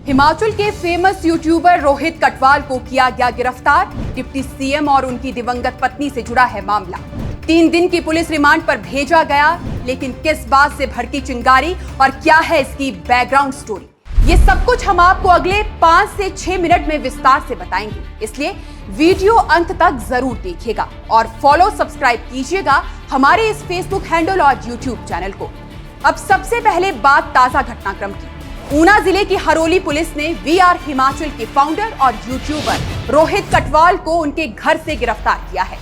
हिमाचल के famous YouTuber Rohit Katwal को किया गया गिरफ्तार। डिप्टी सीएम और उनकी दिवंगत पत्नी से जुड़ा है मामला। 3 दिन की पुलिस रिमांड पर भेजा गया, लेकिन किस बात से भड़की चिंगारी और क्या है इसकी बैकग्राउंड स्टोरी, ये सब कुछ हम आपको अगले 5 से 6 मिनट में विस्तार से बताएंगे। इसलिए वीडियो अंत तक जरूर देखिएगा और फॉलो सब्सक्राइब कीजिएगा हमारे इस फेसबुक हैंडल और यूट्यूब चैनल को। अब सबसे पहले बात ताजा घटनाक्रम की। ऊना जिले की हरोली पुलिस ने वीआर हिमाचल के फाउंडर और यूट्यूबर रोहित कटवाल को उनके घर से गिरफ्तार किया है।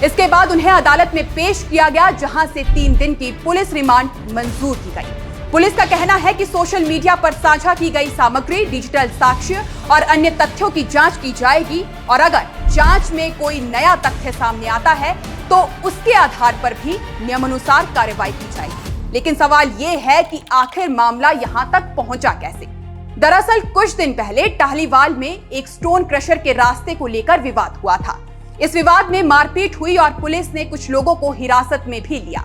इसके बाद उन्हें अदालत में पेश किया गया, जहां से 3 दिन की पुलिस रिमांड मंजूर की गई। पुलिस का कहना है कि सोशल मीडिया पर साझा की गई सामग्री, डिजिटल साक्ष्य और अन्य तथ्यों की जांच की जाएगी और अगर जांच में कोई नया तथ्य सामने आता है तो उसके आधार पर भी नियमानुसार कार्रवाई की जाएगी। लेकिन सवाल ये है कि आखिर मामला यहां तक पहुंचा कैसे। दरअसल कुछ दिन पहले टाहलीवाल में एक स्टोन क्रशर के रास्ते को लेकर विवाद हुआ था। इस विवाद में मारपीट हुई और पुलिस ने कुछ लोगों को हिरासत में भी लिया।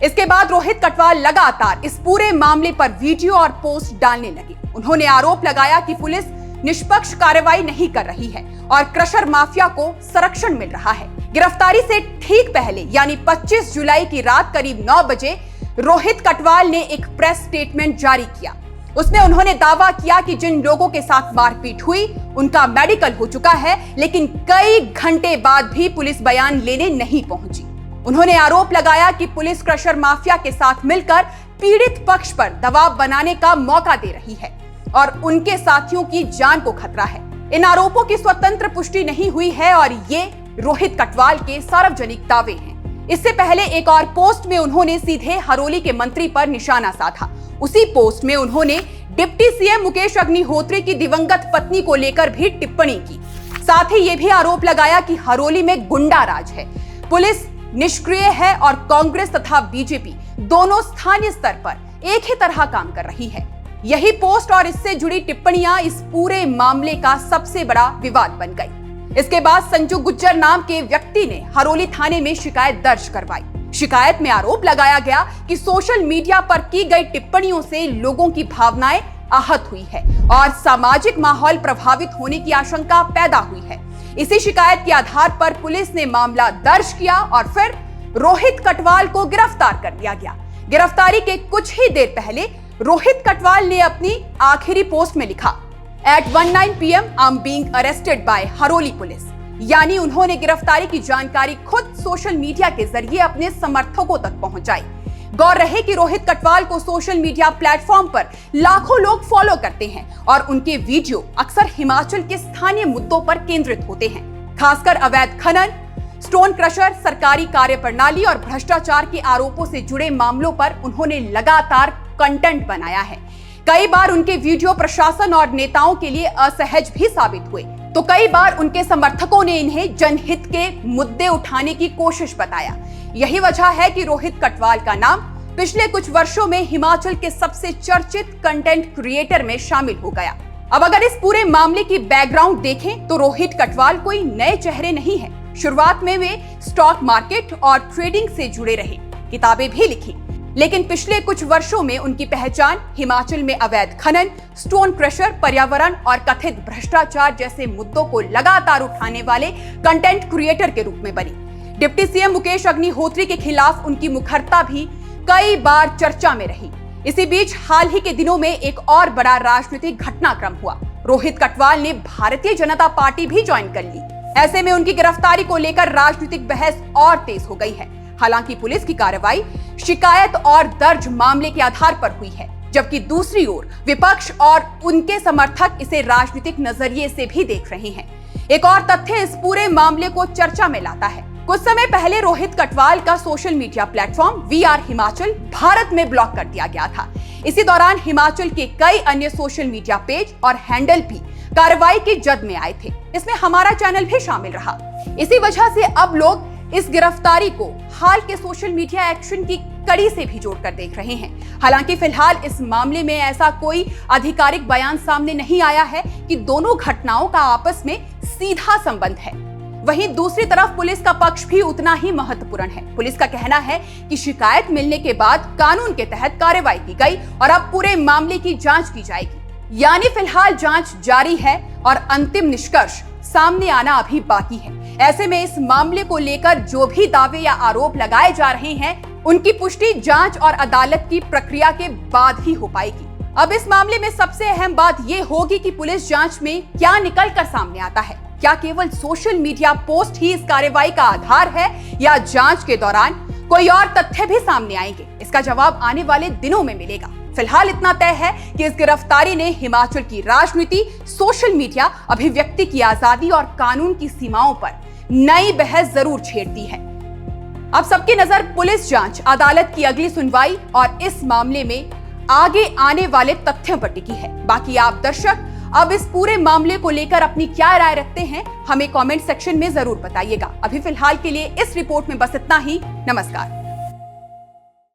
इसके बाद रोहित कटवाल लगातार इस पूरे मामले पर वीडियो और पोस्ट डालने लगे। उन्होंने आरोप लगाया कि पुलिस निष्पक्ष कार्रवाई नहीं कर रही है और क्रशर माफिया को संरक्षण मिल रहा है। गिरफ्तारी से ठीक पहले यानी 25 जुलाई की रात करीब 9 बजे रोहित कटवाल ने एक प्रेस स्टेटमेंट जारी किया। उसमें उन्होंने दावा किया कि जिन लोगों के साथ मारपीट हुई उनका मेडिकल हो चुका है, लेकिन कई घंटे बाद भी पुलिस बयान लेने नहीं पहुंची। उन्होंने आरोप लगाया कि पुलिस क्रशर माफिया के साथ मिलकर पीड़ित पक्ष पर दबाव बनाने का मौका दे रही है और उनके साथियों की जान को खतरा है। इन आरोपों की स्वतंत्र पुष्टि नहीं हुई है और ये रोहित कटवाल के सार्वजनिक दावे हैं। इससे पहले एक और पोस्ट में उन्होंने सीधे हरोली के मंत्री पर निशाना साधा। उसी पोस्ट में उन्होंने डिप्टी सीएम मुकेश अग्निहोत्री की दिवंगत पत्नी को लेकर भी टिप्पणी की। साथ ही ये भी आरोप लगाया कि हरोली में गुंडा राज है, पुलिस निष्क्रिय है और कांग्रेस तथा बीजेपी दोनों स्थानीय स्तर पर एक ही तरह काम कर रही है। यही पोस्ट और इससे जुड़ी टिप्पणियां इस पूरे मामले का सबसे बड़ा विवाद बन गई। इसके बाद संजू गुज्जर नाम के व्यक्ति ने हरोली थाने में शिकायत दर्ज करवाई। शिकायत में आरोप लगाया गया कि सोशल मीडिया पर की गई टिप्पणियों से लोगों की भावनाएं आहत हुई है और सामाजिक माहौल प्रभावित होने की आशंका पैदा हुई है। इसी शिकायत के आधार पर पुलिस ने मामला दर्ज किया और फिर रोहित कटवाल को गिरफ्तार कर लिया गया। गिरफ्तारी के कुछ ही देर पहले रोहित कटवाल ने अपनी आखिरी पोस्ट में लिखा, At 1:09 PM, I'm being arrested by Haroli police. यानी उन्होंने गिरफ्तारी की जानकारी खुद सोशल मीडिया के जरिए अपने समर्थकों तक पहुंचाई। गौर रहे कि रोहित कटवाल को सोशल मीडिया प्लेटफॉर्म पर लाखों लोग फॉलो करते हैं और उनके वीडियो अक्सर हिमाचल के स्थानीय मुद्दों पर केंद्रित होते हैं, खासकर अवैध खनन, स्टोन क्रशर, सरकारी कार्यप्रणाली और भ्रष्टाचार के आरोपों से जुड़े मामलों पर उन्होंने लगातार कंटेंट बनाया है। कई बार उनके वीडियो प्रशासन और नेताओं के लिए असहज भी साबित हुए, तो कई बार उनके समर्थकों ने इन्हें जनहित के मुद्दे उठाने की कोशिश बताया। यही वजह है कि रोहित कटवाल का नाम पिछले कुछ वर्षों में हिमाचल के सबसे चर्चित कंटेंट क्रिएटर में शामिल हो गया। अब अगर इस पूरे मामले की बैकग्राउंड देखें तो रोहित कटवाल कोई नए चेहरे नहीं है। शुरुआत में वे स्टॉक मार्केट और ट्रेडिंग से जुड़े रहे, किताबें भी लिखी, लेकिन पिछले कुछ वर्षों में उनकी पहचान हिमाचल में अवैध खनन, स्टोन क्रशर, पर्यावरण और कथित भ्रष्टाचार जैसे मुद्दों को लगातार उठाने वाले कंटेंट क्रिएटर के रूप में बनी। डिप्टी सीएम मुकेश अग्निहोत्री के खिलाफ उनकी मुखरता भी कई बार चर्चा में रही। इसी बीच हाल ही के दिनों में एक और बड़ा राजनीतिक घटनाक्रम हुआ। रोहित कटवाल ने भारतीय जनता पार्टी भी ज्वाइन कर ली। ऐसे में उनकी गिरफ्तारी को लेकर राजनीतिक बहस और तेज हो गई है। हालांकि पुलिस की कार्रवाई शिकायत और दर्ज मामले के आधार पर हुई है, जबकि दूसरी ओर विपक्ष और उनके समर्थक इसे राजनीतिक नजरिए से भी देख रहे हैं। एक और तथ्य इस पूरे मामले को चर्चा में लाता है। कुछ समय पहले रोहित कटवाल का social media platform VR Himachal Bharat में ब्लॉक कर दिया गया था। इसी दौरान हिमाचल के कई अन्य सोशल मीडिया पेज और हैंडल भी कार्रवाई की जद में आए थे। इसमें हमारा चैनल भी शामिल रहा। इसी वजह से अब लोग इस गिरफ्तारी को हाल के सोशल मीडिया एक्शन की कड़ी से भी जोड़कर देख रहे हैं। हालांकि फिलहाल इस मामले में ऐसा कोई आधिकारिक बयान सामने नहीं आया है कि दोनों घटनाओं का आपस में सीधा संबंध है। वहीं दूसरी तरफ पुलिस का पक्ष भी उतना ही महत्वपूर्ण है। पुलिस का कहना है कि शिकायत मिलने के बाद कानून के तहत कार्रवाई की गई और अब पूरे मामले की जांच की जाएगी। यानी फिलहाल जांच जारी है और अंतिम निष्कर्ष सामने आना अभी बाकी है। ऐसे में इस मामले को लेकर जो भी दावे या आरोप लगाए जा रहे हैं, उनकी पुष्टि जांच और अदालत की प्रक्रिया के बाद ही हो पाएगी। अब इस मामले में सबसे अहम बात यह होगी कि पुलिस जांच में क्या निकल कर सामने आता है। क्या केवल सोशल मीडिया पोस्ट ही इस कार्रवाई का आधार है या जांच के दौरान कोई और तथ्य भी सामने आएंगे? इसका जवाब आने वाले दिनों में मिलेगा। फिलहाल इतना तय है कि इस गिरफ्तारी ने हिमाचल की राजनीति, सोशल मीडिया, अभिव्यक्ति की आजादी और कानून की सीमाओं पर नई बहस जरूर छेड़ दी है। अब सबकी नजर पुलिस जांच, अदालत की अगली सुनवाई और इस मामले में आगे आने वाले तथ्यों पर टिकी है। बाकी आप दर्शक अब इस पूरे मामले को लेकर अपनी क्या राय रखते हैं, हमें कमेंट सेक्शन में जरूर बताइएगा। अभी फिलहाल के लिए इस रिपोर्ट में बस इतना ही। नमस्कार।